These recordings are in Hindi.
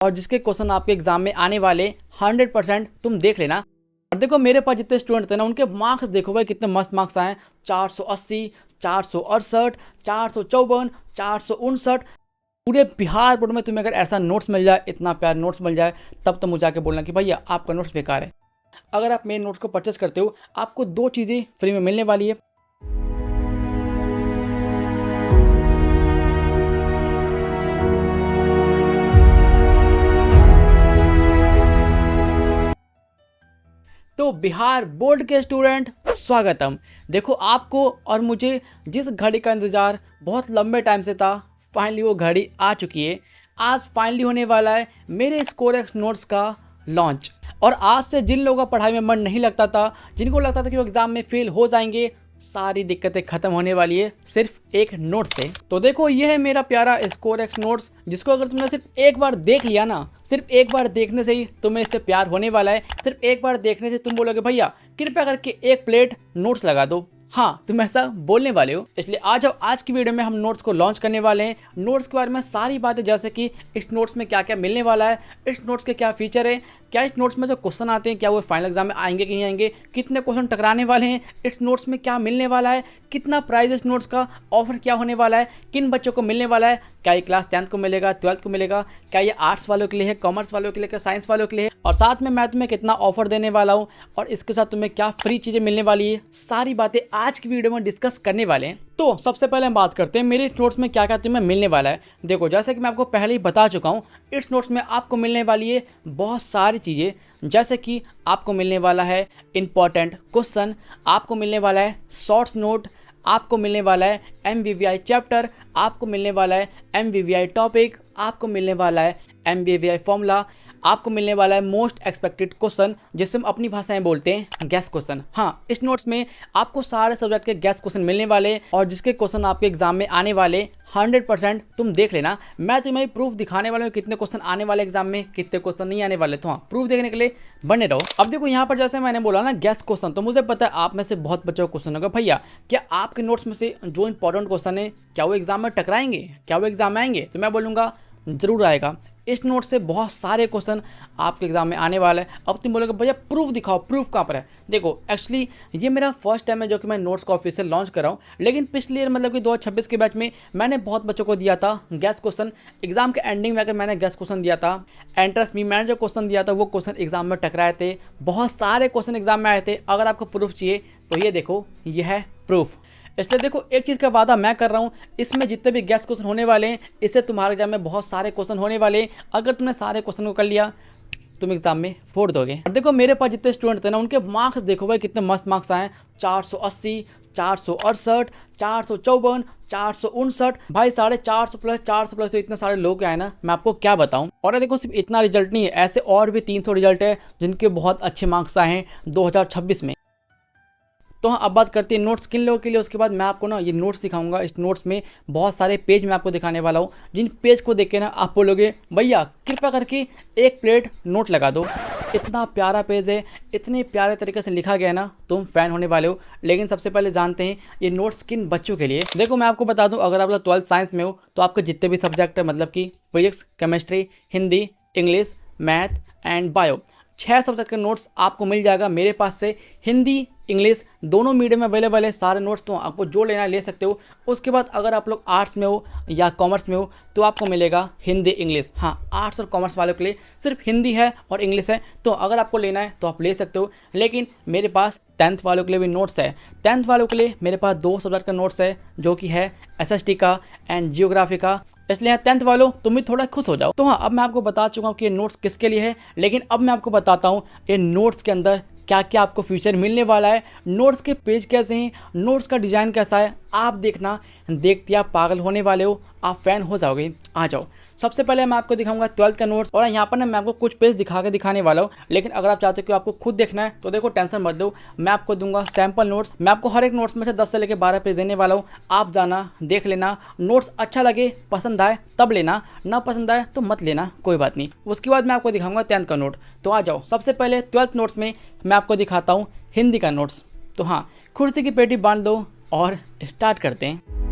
और जिसके क्वेश्चन आपके एग्जाम में आने वाले 100% तुम देख लेना। और देखो मेरे पास जितने स्टूडेंट थे ना उनके मार्क्स देखो भाई कितने मस्त मार्क्स आए। 480, 468, 454, 459। पूरे बिहार बोर्ड में तुम्हें अगर ऐसा नोट्स मिल जाए, इतना प्यार नोट्स मिल जाए, तब तो मुझे आके बोलना कि भैया आपका नोट्स बेकार है। अगर आप मेरे नोट्स को परचेस करते हो आपको 2 चीज़ें फ्री में मिलने वाली है। तो बिहार बोर्ड के स्टूडेंट स्वागतम। देखो आपको और मुझे जिस घड़ी का इंतज़ार बहुत लंबे टाइम से था, फाइनली वो घड़ी आ चुकी है। आज फाइनली होने वाला है मेरे स्कोरएक्स नोट्स का लॉन्च। और आज से जिन लोगों का पढ़ाई में मन नहीं लगता था, जिनको लगता था कि वो एग्ज़ाम में फेल हो जाएंगे, सारी दिक्कतें खत्म होने वाली है सिर्फ एक नोट से। तो देखो ये है मेरा प्यारा स्कोरएक्स नोट्स, जिसको अगर तुमने सिर्फ एक बार देख लिया ना, सिर्फ एक बार देखने से ही तुम्हें इससे प्यार होने वाला है। सिर्फ एक बार देखने से तुम बोलोगे भैया कृपया करके 1 प्लेट नोट्स लगा दो। हाँ, तुम ऐसा बोलने वाले हो। इसलिए आ जाओ, आज की वीडियो में हम नोट्स को लॉन्च करने वाले हैं। नोट्स के बारे में सारी बातें, जैसे कि इस नोट्स में क्या क्या मिलने वाला है, इस नोट्स के क्या फीचर है, क्या इस नोट्स में जो क्वेश्चन आते हैं क्या वो फाइनल एग्जाम में आएंगे कि नहीं आएंगे, कितने क्वेश्चन टकराने वाले हैं, इस नोट्स में क्या मिलने वाला है, कितना प्राइस इस नोट्स का, ऑफर क्या होने वाला है, किन बच्चों को मिलने वाला है, क्या ये क्लास 10th को मिलेगा, 12th को मिलेगा, क्या ये आर्ट्स वालों के लिए है, कॉमर्स वालों के लिए, क्या साइंस वालों के लिए है, और साथ में मैं तुम्हें कितना ऑफर देने वाला हूँ और इसके साथ तुम्हें क्या फ्री चीज़ें मिलने वाली है, सारी बातें आज की वीडियो में डिस्कस करने वाले हैं। तो सबसे पहले हम बात करते हैं मेरे इस नोट्स में क्या क्या तुम्हें मिलने वाला है। देखो जैसे कि मैं आपको पहले ही बता चुका हूँ, इस नोट्स में आपको मिलने वाली है बहुत सारी चीज़ें, जैसे कि आपको मिलने वाला है इंपॉर्टेंट क्वेश्चन, आपको मिलने वाला है शॉर्ट्स नोट, आपको मिलने वाला है MVVI चैप्टर, आपको मिलने वाला है MVVI टॉपिक, आपको मिलने वाला है MVVI फॉर्मूला, आपको मिलने वाला है मोस्ट एक्सपेक्टेड क्वेश्चन, जिसे हम अपनी भाषा में बोलते हैं गैस क्वेश्चन। हाँ, इस नोट्स में आपको सारे सब्जेक्ट के गैस क्वेश्चन मिलने वाले और जिसके क्वेश्चन आपके एग्जाम में आने वाले 100% तुम देख लेना। मैं तुम्हें प्रूफ दिखाने वाला हूँ कितने क्वेश्चन आने वाले एग्जाम में, कितने क्वेश्चन नहीं आने वाले। तो हाँ, प्रूफ देखने के लिए बने रहो। अब देखो यहाँ पर जैसे मैंने बोला ना गैस क्वेश्चन, तो मुझे पता है आप में से बहुत बच्चों का क्वेश्चन होगा भैया क्या आपके नोट्स में से जो इंपॉर्टेंट क्वेश्चन है क्या वो एग्जाम में टकराएंगे, क्या वो एग्जाम में आएंगे। तो मैं बोलूँगा जरूर आएगा। इस नोट से बहुत सारे क्वेश्चन आपके एग्जाम में आने वाला है। अब तुम बोलोगे भैया प्रूफ दिखाओ, प्रूफ कहाँ पर है। देखो एक्चुअली ये मेरा फर्स्ट टाइम है जो कि मैं नोट्स का ऑफिशियल लॉन्च कर रहा हूँ, लेकिन पिछले ईयर मतलब कि 2026 के बैच में मैंने बहुत बच्चों को दिया था गैस क्वेश्चन। एग्जाम के एंडिंग में अगर मैंने गैस क्वेश्चन दिया था, एंड ट्रस्ट मी मैंने जो क्वेश्चन दिया था वो क्वेश्चन एग्जाम में टकराए थे, बहुत सारे क्वेश्चन एग्जाम में आए थे। अगर आपको प्रूफ चाहिए तो ये देखो, ये है प्रूफ। इसलिए देखो एक चीज़ का वादा मैं कर रहा हूँ, इसमें जितने भी गैस क्वेश्चन होने वाले हैं इससे तुम्हारे एग्जाम में बहुत सारे क्वेश्चन होने वाले हैं। अगर तुमने सारे क्वेश्चन को कर लिया तुम एग्जाम में फोड़ दोगे। और देखो मेरे पास जितने स्टूडेंट थे ना उनके मार्क्स देखो भाई कितने मस्त मार्क्स आए। 480, 468, 454, 459। भाई 450 प्लस 400 प्लस, तो इतने सारे लोग आए ना, मैं आपको क्या बताऊं। और देखो सिर्फ इतना रिजल्ट नहीं है, ऐसे और भी 300 रिजल्ट है जिनके बहुत अच्छे मार्क्स आए हैं 2026 में। तो हाँ, अब बात करते हैं नोट्स किन लोगों के लिए। उसके बाद मैं आपको ना ये नोट्स दिखाऊंगा। इस नोट्स में बहुत सारे पेज मैं आपको दिखाने वाला हूँ, जिन पेज को देख के ना आप बोलोगे भैया कृपया करके 1 प्लेट नोट लगा दो। इतना प्यारा पेज है, इतने प्यारे तरीके से लिखा गया है ना, तुम फैन होने वाले हो। लेकिन सबसे पहले जानते हैं ये नोट्स किन बच्चों के लिए। देखो मैं आपको बता दूँ, अगर आप लोग 12th साइंस में हो तो आपके जितने भी सब्जेक्ट है, मतलब कि physics, chemistry, Hindi, English, math and bio, 6 subject के नोट्स आपको मिल जाएगा मेरे पास से। हिंदी इंग्लिश दोनों मीडियम में अवेलेबल है सारे नोट्स, तो आपको जो लेना है ले सकते हो। उसके बाद अगर आप लोग आर्ट्स में हो या कॉमर्स में हो तो आपको मिलेगा हिंदी इंग्लिश। हाँ, आर्ट्स और कॉमर्स वालों के लिए सिर्फ हिंदी है और इंग्लिश है, तो अगर आपको लेना है तो आप ले सकते हो। लेकिन मेरे पास 10th वालों के लिए भी नोट्स है। 10th वालों के लिए मेरे पास 2 सब्जेक्ट का नोट्स है, जो कि है SST का एंड जियोग्राफी का। इसलिए 10th वालों तुम भी थोड़ा खुश हो जाओ। तो हाँ, अब मैं आपको बता चुका हूँ कि ये नोट्स किसके लिए है, लेकिन अब मैं आपको बताता हूँ ये नोट्स के अंदर क्या क्या आपको फीचर मिलने वाला है, नोट्स के पेज कैसे हैं, नोट्स का डिज़ाइन कैसा है। आप देखना, देखते आप पागल होने वाले हो, आप फैन हो जाओगे। आ जाओ, सबसे पहले मैं आपको दिखाऊंगा 12th का नोट्स। और यहाँ पर ना मैं आपको कुछ पेज दिखाने वाला हूँ, लेकिन अगर आप चाहते हो कि आपको खुद देखना है तो देखो टेंशन मत लो, मैं आपको दूंगा सैम्पल नोट्स। मैं आपको हर एक नोट्स में से 10 से लेकर 12 पेज देने वाला हूँ। आप जाना, देख लेना, नोट्स अच्छा लगे, पसंद आए तब लेना, ना पसंद आए तो मत लेना, कोई बात नहीं। उसके बाद मैं आपको दिखाऊंगा 10th का नोट। तो आ जाओ, सबसे पहले 12th नोट्स में मैं आपको दिखाता हूँ हिंदी का नोट्स। तो हाँ, कुर्सी की पेटी बांध दो और स्टार्ट करते हैं।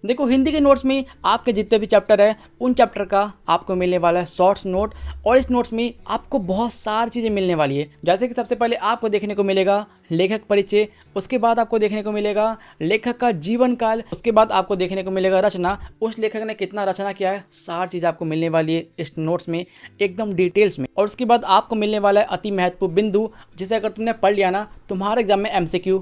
देखो हिंदी के नोट्स में आपके जितने भी चैप्टर है उन चैप्टर का आपको मिलने वाला है शॉर्ट्स नोट, और इस नोट्स में आपको बहुत सारी चीज़ें मिलने वाली है। जैसे कि सबसे पहले आपको देखने को मिलेगा लेखक परिचय, उसके बाद आपको देखने को मिलेगा लेखक का जीवन काल, उसके बाद आपको देखने को मिलेगा रचना, उस लेखक ने कितना रचना किया है, सारी चीज़ आपको मिलने वाली है इस नोट्स में एकदम डिटेल्स में। और उसके बाद आपको मिलने वाला है अति महत्वपूर्ण बिंदु, जिसे अगर तुमने पढ़ लिया ना तुम्हारे एग्जाम में MCQ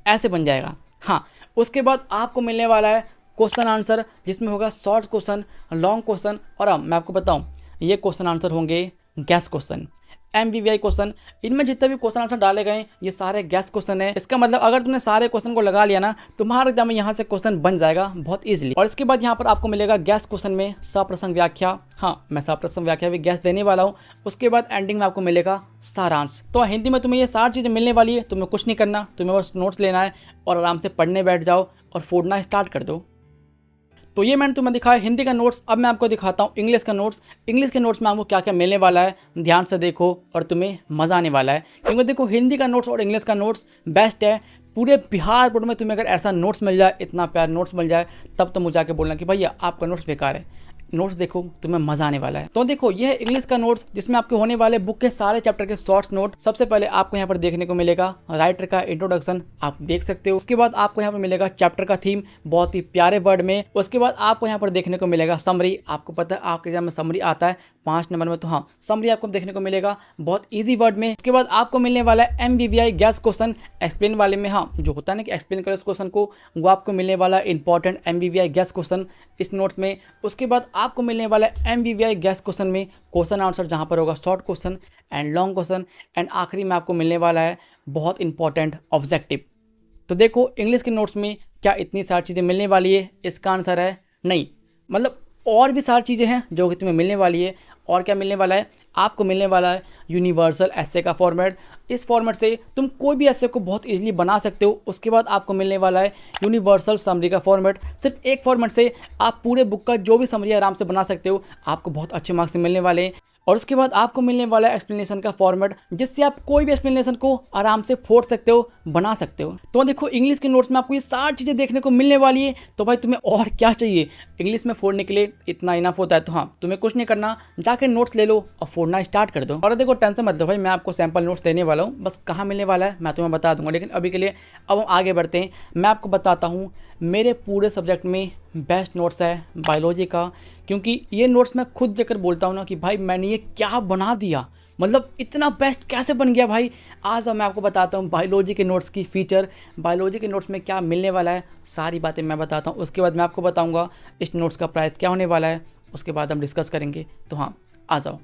ऐसे बन जाएगा। हाँ, उसके बाद आपको मिलने वाला है क्वेश्चन आंसर, जिसमें होगा शॉर्ट क्वेश्चन, लॉन्ग क्वेश्चन, और अब मैं आपको बताऊं ये क्वेश्चन आंसर होंगे गैस क्वेश्चन, MVVI क्वेश्चन। इनमें जितने भी क्वेश्चन आंसर डाले गए ये सारे गैस क्वेश्चन है। इसका मतलब अगर तुमने सारे क्वेश्चन को लगा लिया ना तुम्हारे एग्जाम में यहाँ से क्वेश्चन बन जाएगा बहुत इजीली। और इसके बाद यहाँ पर आपको मिलेगा गैस क्वेश्चन में सप्रसंग व्याख्या। हाँ, मैं सप्रसंग व्याख्या भी गैस देने वाला हूँ। उसके बाद एंडिंग में आपको मिलेगा सारांश। तो हिंदी में तुम्हें ये सारी चीज़ें मिलने वाली है, तुम्हें कुछ नहीं करना, तुम्हें बस नोट्स लेना है और आराम से पढ़ने बैठ जाओ और फोड़ना स्टार्ट कर दो। तो ये मैंने तुम्हें दिखाया हिंदी का नोट्स। अब मैं आपको दिखाता हूँ इंग्लिश का नोट्स। इंग्लिश के नोट्स में आपको क्या क्या मिलने वाला है ध्यान से देखो और तुम्हें मज़ा आने वाला है, क्योंकि देखो हिंदी का नोट्स और इंग्लिश का नोट्स बेस्ट है। पूरे बिहार बोर्ड में तुम्हें अगर ऐसा नोट्स मिल जाए, इतना प्यारा नोट्स मिल जाए, तब तो मुझे आके बोलना कि भैया आपका नोट्स बेकार है। नोट्स देखो तुम्हें मजा आने वाला है। तो देखो ये है इंग्लिश का नोट्स, जिसमें आपके होने वाले बुक के सारे चैप्टर के शॉर्ट्स नोट। सबसे पहले आपको यहाँ पर देखने को मिलेगा राइटर का इंट्रोडक्शन, आप देख सकते हो। उसके बाद आपको यहाँ पर मिलेगा चैप्टर का थीम बहुत ही प्यारे वर्ड में। उसके बाद आपको यहाँ पर देखने को मिलेगा समरी। आपको पता है आपके एग्जाम में समरी आता है 5 नंबर में, तो हाँ समरी आपको देखने को मिलेगा बहुत ईजी वर्ड में। उसके बाद आपको मिलने वाला है MVVI गैस क्वेश्चन एक्सप्लेन वाले में। हाँ, जो होता है ना कि एक्सप्लेन करो उस क्वेश्चन को, वो आपको मिलने वाला इंपॉर्टेंट MVVI गैस क्वेश्चन इस नोट्स में। उसके बाद आपको मिलने वाला है MVVI गैस क्वेश्चन में क्वेश्चन आंसर, जहाँ पर होगा short question and long question, and आखिरी में आपको मिलने वाला है बहुत इंपॉर्टेंट ऑब्जेक्टिव। तो देखो इंग्लिश के नोट्स में क्या इतनी सारी चीज़ें मिलने वाली है, इसका आंसर है नहीं। मतलब और भी सारी चीज़ें हैं जो कि तुम्हें मिलने वाली है। और क्या मिलने वाला है, आपको मिलने वाला है यूनिवर्सल एसे का फॉर्मेट। इस फॉर्मेट से तुम कोई भी एसे को बहुत इजीली बना सकते हो। उसके बाद आपको मिलने वाला है यूनिवर्सल समरी का फॉर्मेट। सिर्फ एक फॉर्मेट से आप पूरे बुक का जो भी समरी आराम से बना सकते हो, आपको बहुत अच्छे मार्क्स मिलने वाले हैं। और उसके बाद आपको मिलने वाला है एक्सप्लेनेशन का फॉर्मेट, जिससे आप कोई भी एक्सप्लेनेशन को आराम से फोड़ सकते हो, बना सकते हो। तो देखो इंग्लिश के नोट्स में आपको ये सारी चीज़ें देखने को मिलने वाली है। तो भाई तुम्हें और क्या चाहिए, इंग्लिश में फोड़ने के लिए इतना इनफ होता है। तो हाँ, तुम्हें कुछ नहीं करना, जाके नोट्स ले लो और फोड़ना स्टार्ट कर दो। और देखो टेंशन मत लो भाई, मैं आपको सैम्पल नोट्स देने वाला हूँ, बस कहाँ मिलने वाला है मैं तुम्हें बता दूंगा। लेकिन अभी के लिए अब हम आगे बढ़ते हैं। मैं आपको बताता हूँ मेरे पूरे सब्जेक्ट में बेस्ट नोट्स है बायोलॉजी का, क्योंकि ये नोट्स मैं खुद देकर बोलता हूँ ना कि भाई मैंने ये क्या बना दिया, मतलब इतना बेस्ट कैसे बन गया भाई। आज मैं आपको बताता हूँ बायोलॉजी के नोट्स की फीचर, बायोलॉजी के नोट्स में क्या मिलने वाला है, सारी बातें मैं बताता हूँ। उसके बाद मैं आपको बताऊँगा इस नोट्स का प्राइस क्या होने वाला है, उसके बाद हम डिस्कस करेंगे। तो हाँ आ जाओ।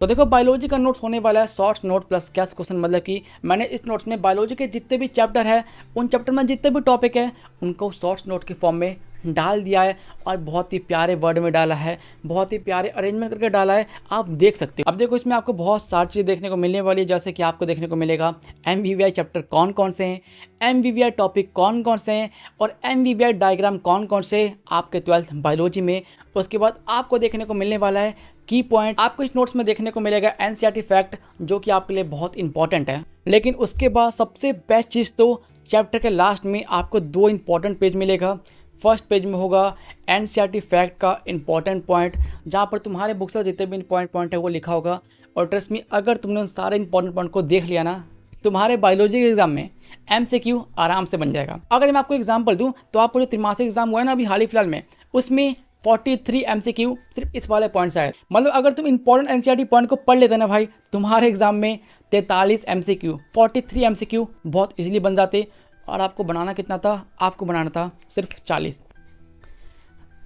तो देखो बायोलॉजी का नोट्स होने वाला है shorts note plus gas question, मतलब कि मैंने इस नोट्स में बायोलॉजी के जितने भी चैप्टर है उन चैप्टर में जितने भी टॉपिक है उनको शॉर्ट्स नोट के फॉर्म में डाल दिया है, और बहुत ही प्यारे वर्ड में डाला है, बहुत ही प्यारे अरेंजमेंट करके डाला है, आप देख सकते हो। अब देखो इसमें आपको बहुत सारी चीज़ें देखने को मिलने वाली है, जैसे कि आपको देखने को मिलेगा MVVI चैप्टर कौन कौन से हैं, MVVI टॉपिक कौन कौन से हैं, और MVVI डायग्राम कौन कौन से आपके 12th बायोलॉजी में। उसके बाद आपको देखने को मिलने वाला है की पॉइंट। आपको इस नोट्स में देखने को मिलेगा NCERT फैक्ट, जो कि आपके लिए बहुत इंपॉर्टेंट है। लेकिन उसके बाद सबसे बेस्ट चीज़ तो चैप्टर के लास्ट में आपको 2 इंपॉर्टेंट पेज मिलेगा। फर्स्ट पेज में होगा NCERT फैक्ट का इंपॉर्टेंट पॉइंट, जहाँ पर तुम्हारे बुक से जितने भी इंपॉर्टेंट पॉइंट है वो लिखा होगा। और ट्रस्ट में अगर तुमने उन सारे इंपॉर्टेंट पॉइंट को देख लिया ना, तुम्हारे बायोलॉजी के एग्जाम में MCQ आराम से बन जाएगा। अगर मैं आपको एग्जाम्पल दूँ तो आपको जो त्रैमासिक एग्जाम हुआ है ना अभी हाल ही फिलहाल में, उसमें 43 MCQ सिर्फ इस वाले पॉइंट से आए। मतलब अगर तुम इंपॉर्टेंट NCERT पॉइंट को पढ़ लेते ना भाई, तुम्हारे एग्जाम में 43 MCQ 43 MCQ बहुत इजीली बन जाते। और आपको बनाना कितना था, आपको बनाना था सिर्फ 40।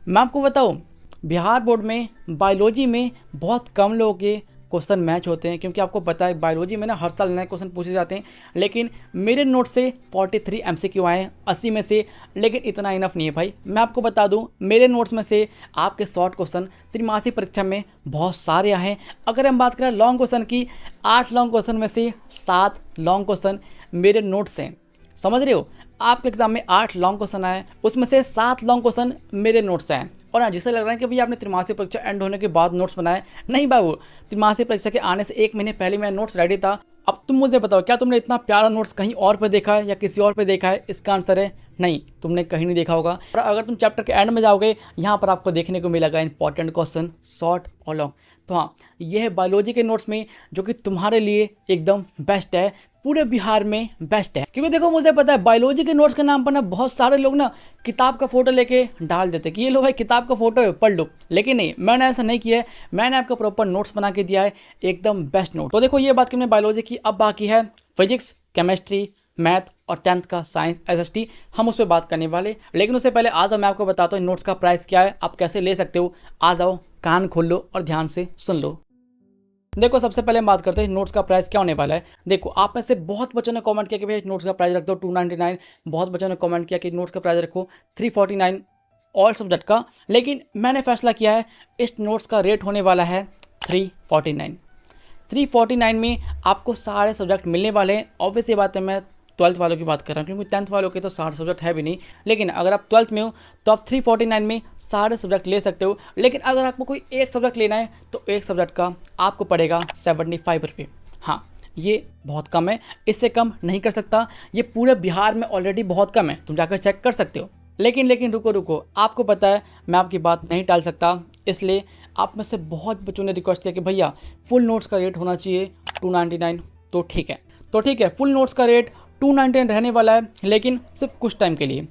मैं आपको बताऊँ बिहार बोर्ड में बायोलॉजी में बहुत कम लोगों के क्वेश्चन मैच होते हैं, क्योंकि आपको पता है बायोलॉजी में ना हर साल नए क्वेश्चन पूछे जाते हैं। लेकिन मेरे नोट से 43 MCQ आए हैं 80 में से, लेकिन इतना इनफ नहीं है भाई। मैं आपको बता दूं मेरे नोट्स में से आपके शॉर्ट क्वेश्चन त्रैमासिक परीक्षा में बहुत सारे आए हैं। अगर हम बात करें लॉन्ग क्वेश्चन की, 8 लॉन्ग क्वेश्चन में से 7 लॉन्ग क्वेश्चन मेरे नोट्स हैं। समझ रहे हो, आपके एग्जाम में 8 लॉन्ग क्वेश्चन आए, उसमें से 7 लॉन्ग क्वेश्चन मेरे नोट्स हैं। और हाँ, जिससे लग रहा है कि भैया आपने त्रैमासिक परीक्षा एंड होने के बाद नोट्स बनाए, नहीं बाबू, त्रैमासिक परीक्षा के आने से 1 महीने पहले मेरा नोट्स रेडी था अब तुम मुझे बताओ, क्या तुमने इतना प्यारा नोट्स कहीं और पे देखा है या किसी और पे देखा है? इसका आंसर है नहीं, तुमने कहीं नहीं देखा होगा। और अगर तुम चैप्टर के एंड में जाओगे, यहाँ पर आपको देखने को मिलेगा इंपॉर्टेंट क्वेश्चन, शॉर्ट और लॉन्ग। तो हाँ, ये है बायोलॉजी के नोट्स में जो कि तुम्हारे लिए एकदम बेस्ट है, पूरे बिहार में बेस्ट है। क्योंकि देखो, मुझे पता है बायोलॉजी के नोट्स के नाम पर ना बहुत सारे लोग ना किताब का फोटो लेके डाल देते कि ये लो भाई किताब का फोटो है, पढ़ लो। लेकिन नहीं, मैंने ऐसा नहीं किया है, मैंने आपको प्रॉपर नोट्स बना के दिया है, एकदम बेस्ट नोट। तो देखो, ये बात कि हमने बायोलॉजी की, अब बाकी है फिजिक्स, केमिस्ट्री, मैथ और 10th का साइंस SST, हम उस पर बात करने वाले। लेकिन उससे पहले आज मैं आपको बताता हूँ नोट्स का प्राइस क्या है, आप कैसे ले सकते हो। आ जाओ, कान खोल लो और ध्यान से सुन लो। देखो, सबसे पहले हम बात करते हैं नोट्स का प्राइस क्या होने वाला है। देखो, आप में से बहुत बच्चों ने कमेंट किया कि भाई नोट्स का प्राइस रख दो 299, बहुत बच्चों ने कमेंट किया कि नोट्स का प्राइस रखो 349 ऑल सब्जेक्ट का। लेकिन मैंने फैसला किया है, इस नोट्स का रेट होने वाला है 349। 349 में आपको सारे सब्जेक्ट मिलने वाले हैं। ऑब्वियस ये बात है, मैं 12th वालों की बात कर रहा हूँ, क्योंकि 10th वालों के तो सारे सब्जेक्ट है भी नहीं। लेकिन अगर आप 12th में हो तो आप 349 में सारे सब्जेक्ट ले सकते हो। लेकिन अगर आपको कोई एक सब्जेक्ट लेना है तो एक सब्जेक्ट का आपको पड़ेगा 75 रुपये। हाँ, ये बहुत कम है, इससे कम नहीं कर सकता। ये पूरे बिहार में ऑलरेडी बहुत कम है, तुम जाकर चेक कर सकते हो। लेकिन रुको, आपको पता है मैं आपकी बात नहीं टाल सकता, इसलिए आप में से बहुत बच्चों ने रिक्वेस्ट किया कि भैया फुल नोट्स का रेट होना चाहिए 299। तो ठीक है, फुल नोट्स का रेट 299 रहने वाला है, लेकिन सिर्फ कुछ टाइम के लिए।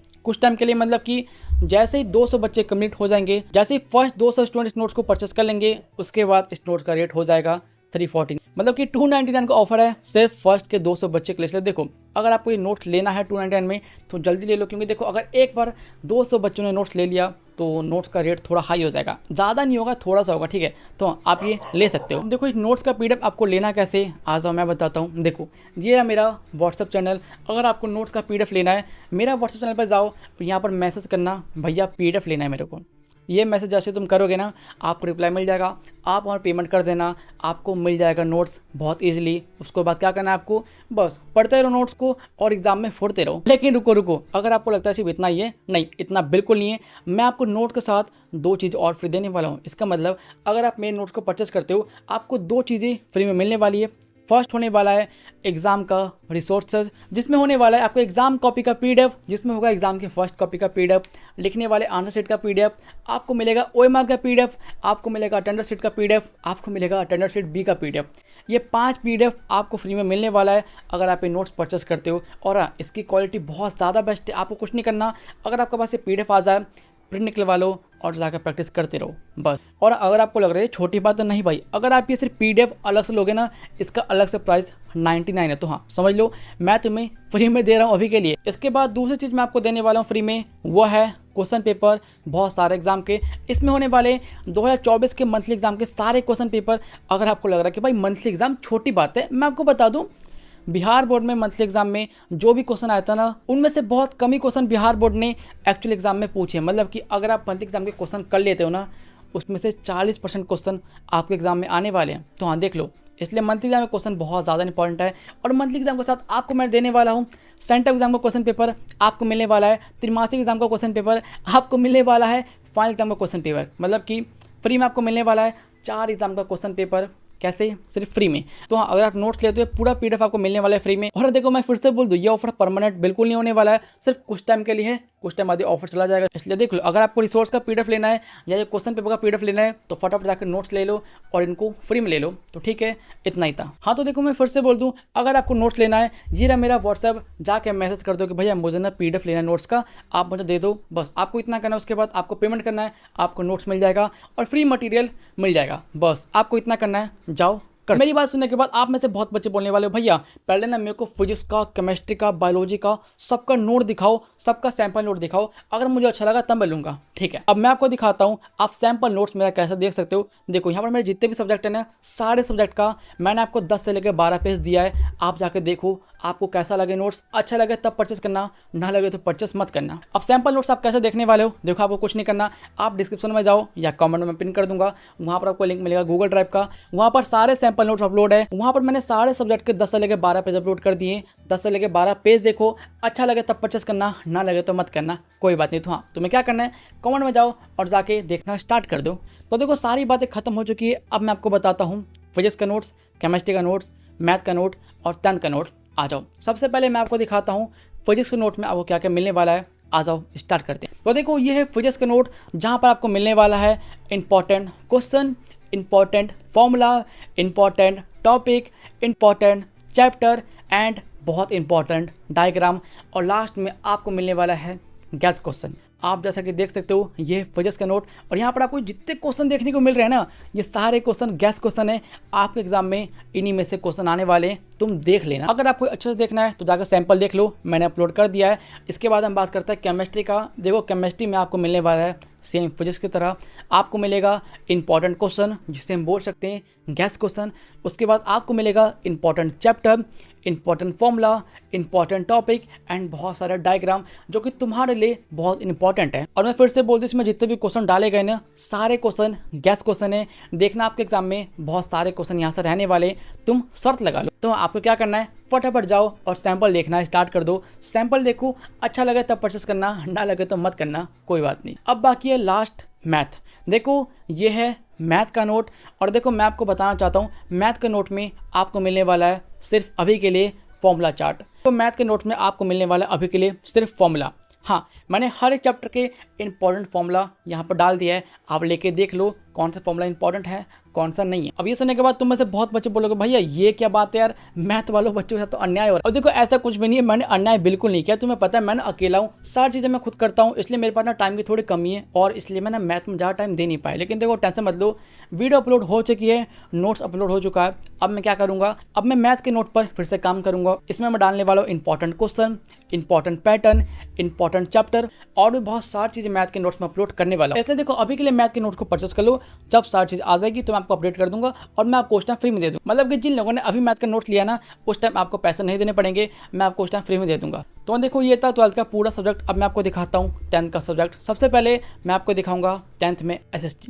मतलब कि जैसे ही 200 बच्चे कंप्लीट हो जाएंगे, जैसे ही फर्स्ट 200 स्टूडेंट इस नोट्स को परचेस कर लेंगे, उसके बाद इस नोट्स का रेट हो जाएगा 349। मतलब कि 299 का ऑफर है सिर्फ फर्स्ट के 200 बच्चे के लिए। देखो, अगर आपको ये नोट्स लेना है 299 में तो जल्दी ले लो, क्योंकि देखो अगर एक बार 200 बच्चों ने नोट्स ले लिया तो नोट्स का रेट थोड़ा हाई हो जाएगा, ज़्यादा नहीं होगा, थोड़ा सा होगा, ठीक है। तो आप ये ले सकते हो। देखो, इस नोट्स का PDF आपको लेना कैसे, आ जाओ मैं बताता हूँ। देखो, ये है मेरा व्हाट्सअप चैनल। अगर आपको नोट्स का PDF लेना है, मेरा व्हाट्सअप चैनल पर जाओ, यहाँ पर मैसेज करना भैया PDF लेना है मेरे को। ये मैसेज जैसे तुम करोगे ना, आपको रिप्लाई मिल जाएगा, आप वहाँ पेमेंट कर देना, आपको मिल जाएगा नोट्स बहुत इजीली। उसके बाद क्या करना है आपको, बस पढ़ते रहो नोट्स को और एग्जाम में फोड़ते रहो। लेकिन रुको, अगर आपको लगता है सिर्फ इतना ही है, नहीं, इतना बिल्कुल नहीं है। मैं आपको नोट के साथ 2 चीज़ और फ्री देने वाला हूँ। इसका मतलब अगर आप मेरे नोट्स को परचेस करते हो, आपको 2 चीज़ें फ्री में मिलने वाली है। फर्स्ट होने वाला है एग्ज़ाम का रिसोर्सेज, जिसमें होने वाला है आपको एग्ज़ाम कॉपी का PDF, जिसमें होगा एग्ज़ाम की फर्स्ट कॉपी का PDF, लिखने वाले आंसर शीट का PDF, आपको मिलेगा OMR का PDF, आपको मिलेगा अटेंडेंस शीट का PDF, आपको मिलेगा अटेंडेंस शीट B का PDF। ये 5 PDF आपको फ्री में मिलने वाला है अगर आप ये नोट्स परचेस करते हो। और हाँ, इसकी क्वालिटी बहुत ज़्यादा बेस्ट है। आपको कुछ नहीं करना, अगर आपके पास ये PDF आ जाए, प्रिंट निकलवा लो और जाकर प्रैक्टिस करते रहो बस। और अगर आपको लग रहा है छोटी बात तो नहीं भाई, अगर आप ये सिर्फ PDF अलग से लोगे ना, इसका अलग से प्राइस 99 है। तो हाँ, समझ लो मैं तुम्हें फ्री में दे रहा हूँ अभी के लिए। इसके बाद दूसरी चीज़ मैं आपको देने वाला हूँ फ्री में, वो है क्वेश्चन पेपर बहुत सारे एग्जाम के। इसमें होने वाले 2024 के मंथली एग्जाम के सारे क्वेश्चन पेपर। अगर आपको लग रहा है कि भाई मंथली एग्जाम छोटी बात है, मैं आपको बता दूँ, बिहार बोर्ड में मंथली एग्जाम में जो भी क्वेश्चन आया था ना, उनमें से बहुत कम ही क्वेश्चन बिहार बोर्ड ने एक्चुअल एग्जाम में पूछे। मतलब कि अगर आप मंथली एग्जाम के क्वेश्चन कर लेते हो ना, उसमें से 40% क्वेश्चन आपके एग्जाम में आने वाले हैं। तो हाँ, देख लो, इसलिए मंथली एग्जाम में क्वेश्चन बहुत ज़्यादा इंपॉर्टेंट है। और मंथली एग्जाम के साथ आपको मैं देने वाला हूँ सेंटर एग्जाम का क्वेश्चन पेपर आपको मिलने वाला है, त्रिमासिक एग्जाम का क्वेश्चन पेपर आपको मिलने वाला है, फाइनल एग्जाम का क्वेश्चन पेपर। मतलब कि फ्री में आपको मिलने वाला है 4 एग्जाम का क्वेश्चन पेपर। कैसे? सिर्फ फ्री में। तो हाँ, अगर आप नोट्स लेते हो पूरा PDF आपको मिलने वाला है फ्री में। और देखो, मैं फिर से बोल दूँ, ये ऑफर परमानेंट बिल्कुल नहीं होने वाला है, सिर्फ कुछ टाइम के लिए है, कुछ टाइम बाद ऑफर चला जाएगा। इसलिए देख लो, अगर आपको रिसोर्स का PDF लेना है या ये क्वेश्चन पेपर का PDF लेना है तो फटाफट जाकर नोट्स ले लो और इनको फ्री में ले लो। तो ठीक है, इतना ही था। हाँ, तो देखो मैं फिर से बोल दूँ, अगर आपको नोट्स लेना है, ये रहा मेरा व्हाट्सएप, जाके मैसेज कर दो कि भैया मुझे ना PDF लेना है नोट्स का, आप मुझे दे दो, बस आपको इतना करना है। उसके बाद आपको पेमेंट करना है, आपको नोट्स मिल जाएगा और फ्री मटेरियल मिल जाएगा। बस आपको इतना करना है, जाओ कर। मेरी बात सुनने के बाद आप में से बहुत बच्चे बोलने वाले हो, भैया पहले ना मेरे को फिजिक्स का, केमिस्ट्री का, बायोलॉजी का सबका नोट दिखाओ, सबका सैंपल नोट दिखाओ, अगर मुझे अच्छा लगा तब मैं लूँगा। ठीक है, अब मैं आपको दिखाता हूँ आप सैंपल नोट्स मेरा कैसे देख सकते हो। देखो, यहाँ पर मेरे जितने भी सब्जेक्ट हैं ना, सारे सब्जेक्ट का मैंने आपको 10 से लेकर 12 पेज दिया है। आप जाके देखो, आपको कैसा लगे नोट्स, अच्छा लगे तब परचेस करना, ना लगे तो परचेस मत करना। अब सैंपल नोट्स आप कैसे देखने वाले हो, देखो आपको कुछ नहीं करना, आप डिस्क्रिप्शन में जाओ या कमेंट में पिन कर दूंगा, वहाँ पर आपको लिंक मिलेगा गूगल ड्राइव का, वहाँ पर सारे सैंपल नोट्स अपलोड है। वहाँ पर मैंने सारे सब्जेक्ट के 10 से लेकर 12 पेज अपलोड कर दिए। 10 से लेकर 12 पेज देखो, अच्छा लगे तब परचेस करना, ना लगे तो मत करना, कोई बात नहीं। तो हाँ, तुम्हें क्या करना है, कमेंट में जाओ और जाके देखना स्टार्ट कर दो। तो देखो, सारी बातें खत्म हो चुकी है। अब मैं आपको बताता हूँ फिजिक्स का नोट्स, केमिस्ट्री का नोट्स, मैथ का नोट और 10th का नोट। आ जाओ, सबसे पहले मैं आपको दिखाता हूँ फिजिक्स के नोट में आपको क्या क्या मिलने वाला है। आ जाओ स्टार्ट करते हैं। तो देखो ये है फिजिक्स का नोट, जहाँ पर आपको मिलने वाला है important question, important formula, important topic, important chapter and बहुत इंपॉर्टेंट डायग्राम, और लास्ट में आपको मिलने वाला है गैस क्वेश्चन। आप जैसा कि देख सकते हो ये फिजिक्स का नोट, और यहाँ पर आपको जितने क्वेश्चन देखने को मिल रहे हैं ना, ये सारे क्वेश्चन गैस क्वेश्चन है। आपके एग्जाम में इन्हीं में से क्वेश्चन आने वाले हैं, तुम देख लेना। अगर आपको अच्छे से देखना है तो जाकर सैंपल देख लो, मैंने अपलोड कर दिया है। इसके बाद हम बात करते हैं केमिस्ट्री का। देखो केमिस्ट्री में आपको मिलने वाला है सेम फिजिक्स की तरह, आपको मिलेगा इंपॉर्टेंट क्वेश्चन जिसे हम बोल सकते हैं गैस क्वेश्चन। उसके बाद आपको मिलेगा important chapter, important formula, important topic and बहुत सारे डायग्राम जो कि तुम्हारे लिए बहुत इंपॉर्टेंट है। और मैं फिर से बोल दूँ, इसमें जितने भी क्वेश्चन डाले गए ना, सारे क्वेश्चन गैस क्वेश्चन है। देखना आपके एग्जाम में बहुत सारे क्वेश्चन यहाँ से रहने वाले, तुम शर्त लगा लो। तो आपको क्या करना है, फटाफट जाओ और सैंपल देखना स्टार्ट कर दो। सैंपल देखो, अच्छा लगे तब परचेस करना, ना लगे तो मत करना, कोई बात नहीं। अब बाकी है लास्ट मैथ। देखो ये है मैथ का नोट, और देखो मैं आपको बताना चाहता हूँ मैथ के नोट में आपको मिलने वाला है सिर्फ अभी के लिए फॉर्मूला चार्ट। तो मैथ के नोट में आपको मिलने वाला है अभी के लिए सिर्फ फॉर्मूला। हाँ, मैंने हर एक चैप्टर के इंपॉर्टेंट फॉर्मूला यहाँ पर डाल दिया है, आप लेके देख लो कौन सा फॉर्मूला इंपॉर्टेंट है कौन सा नहीं है। अब ये सुनने के बाद तुम में से बहुत बच्चे बोलोगे भैया ये क्या बात है यार, मैथ वालों बच्चों के साथ तो अन्याय हो रहा है। और देखो ऐसा कुछ भी नहीं है, मैंने अन्याय बिल्कुल नहीं किया। तुम्हें पता है मैं अकेला हूँ, सारी चीज़ें मैं खुद करता हूँ, इसलिए मेरे पास ना टाइम की थोड़ी कमी है और इसलिए मैं मैथ में ज़्यादा टाइम दे नहीं पाया। लेकिन देखो टेंशन मत लो, वीडियो अपलोड हो चुकी है, नोट्स अपलोड हो चुका है। अब मैं क्या करूँगा, अब मैं मैथ के नोट पर फिर से काम करूँगा। इसमें मैं डालने वाला हूँ important question, important pattern, important chapter और भी बहुत सारी चीज़ें मैथ के नोट्स में अपलोड करने वाला हूँ। इसलिए देखो अभी के लिए मैथ के नोट को परचेस कर लो, जब सारी चीज़ आ जाएगी तो मैं आपको अपडेट कर दूंगा और मैं आपको उस टाइम फ्री में दे दूँ। मतलब कि जिन लोगों ने अभी मैथ का नोट्स लिया ना, उस टाइम आपको पैसे नहीं देने पड़ेंगे, मैं आपको उस टाइम फ्री में दे दूंगा। तो देखो ये था 12th का पूरा सब्जेक्ट। अब मैं आपको दिखाता हूँ 10th का सब्जेक्ट। सबसे पहले मैं आपको दिखाऊंगा 10th में SST।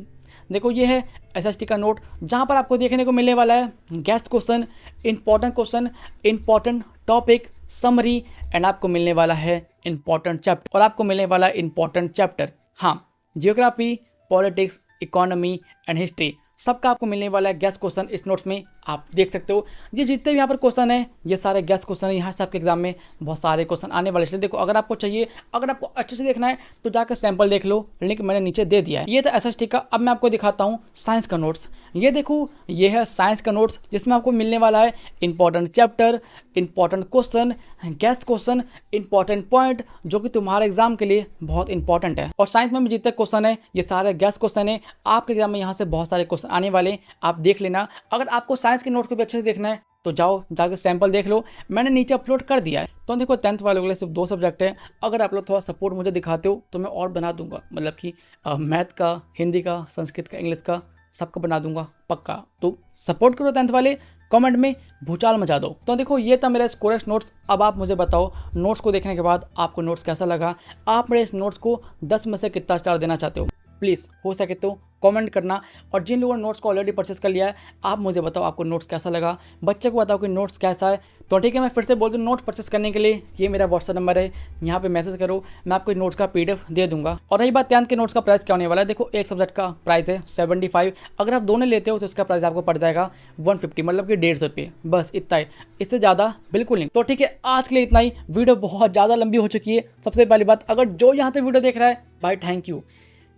देखो ये है SST का नोट, जहाँ पर आपको देखने को मिलने वाला है gas question, important topic, summary and आपको मिलने वाला है इंपॉर्टेंट चैप्टर और आपको मिलने वाला है इंपॉर्टेंट चैप्टर। हाँ, geography, politics, economy and history सबका आपको मिलने वाला है गैस क्वेश्चन इस नोट्स में। आप देख सकते हो ये जितने भी यहाँ पर क्वेश्चन है ये सारे गैस क्वेश्चन है। यहाँ से आपके एग्जाम में बहुत सारे क्वेश्चन आने वाले। इसलिए देखो अगर आपको चाहिए, अगर आपको अच्छे से देखना है तो जाकर सैंपल देख लो, लिंक मैंने नीचे दे दिया है। ये था SST का। अब मैं आपको दिखाता हूँ साइंस का नोट्स। ये देखो ये है साइंस का नोट्स, जिसमें आपको मिलने वाला है important chapter, important question, gas question, important point जो कि तुम्हारे एग्जाम के लिए बहुत इंपॉर्टेंट है। और साइंस में भी जितने क्वेश्चन है ये सारे गैस क्वेश्चन है। आपके एग्जाम में यहाँ से बहुत सारे क्वेश्चन आने वाले, आप देख लेना। अगर आपको साइंस के नोट को भी अच्छे से देखना है तो जाओ जाकर सैंपल देख लो, मैंने नीचे अपलोड कर दिया है। तो देखो 10th वालों के लिए सिर्फ 2 सब्जेक्ट है। अगर आप लोग थोड़ा सपोर्ट मुझे दिखाते हो तो मैं और बना दूंगा, मतलब कि मैथ का, हिंदी का, संस्कृत का, इंग्लिश का सबको बना दूंगा पक्का। तो सपोर्ट करो 10th वाले, कमेंट में भूचाल मचा दो। तो देखो ये था मेरा स्कोरेक्स नोट्स। अब आप मुझे बताओ नोट्स को देखने के बाद आपको नोट्स कैसा लगा, आप मेरे इस नोट्स को 10 में से कितना स्टार देना चाहते हो, प्लीज़ हो सके तो कमेंट करना। और जिन लोगों ने नोट्स को ऑलरेडी परचेस कर लिया है, आप मुझे बताओ आपको नोट्स कैसा लगा, बच्चे को बताओ कि नोट्स कैसा है। तो ठीक है, मैं फिर से बोल दूँ, नोट्स परचेस करने के लिए ये मेरा व्हाट्सएप नंबर है, यहाँ पे मैसेज करो, मैं आपको नोट्स का PDF दे दूंगा। और रही बात 10th के नोट्स का प्राइस क्या होने वाला है, देखो एक सब्जेक्ट का प्राइस है 75। अगर आप दोनों लेते हो तो इसका प्राइस आपको पड़ जाएगा 150, मतलब कि 150 रुपये, बस इतना ही, इससे ज़्यादा बिल्कुल नहीं। तो ठीक है, आज के लिए इतना ही। वीडियो बहुत ज़्यादा लंबी हो चुकी है। सबसे पहली बात, अगर जो यहाँ से वीडियो देख रहा है भाई थैंक यू।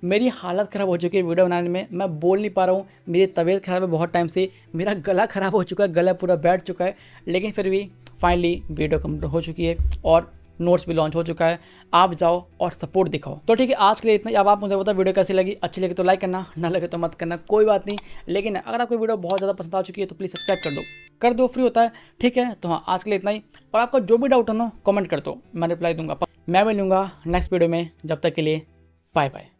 मेरी हालत ख़राब हो चुकी है वीडियो बनाने में, मैं बोल नहीं पा रहा हूँ, मेरी तबीयत ख़राब है बहुत टाइम से, मेरा गला ख़राब हो चुका है, गला पूरा बैठ चुका है, लेकिन फिर भी फाइनली वीडियो कंप्लीट हो चुकी है और नोट्स भी लॉन्च हो चुका है। आप जाओ और सपोर्ट दिखाओ। तो ठीक है, आज के लिए इतना ही। अब आप मुझे बताओ वीडियो कैसी लगी, अच्छी लगी तो लाइक करना, ना लगे तो मत करना, कोई बात नहीं। लेकिन अगर आपको वीडियो बहुत ज़्यादा पसंद आ चुकी है तो प्लीज़ सब्सक्राइब कर दो, फ्री होता है। ठीक है, तो हाँ आज के लिए इतना ही। और आपका जो भी डाउट हो ना कमेंट कर दो, मैं रिप्लाई दूंगा, मैं मिलूंगा नेक्स्ट वीडियो में। जब तक के लिए बाय बाय।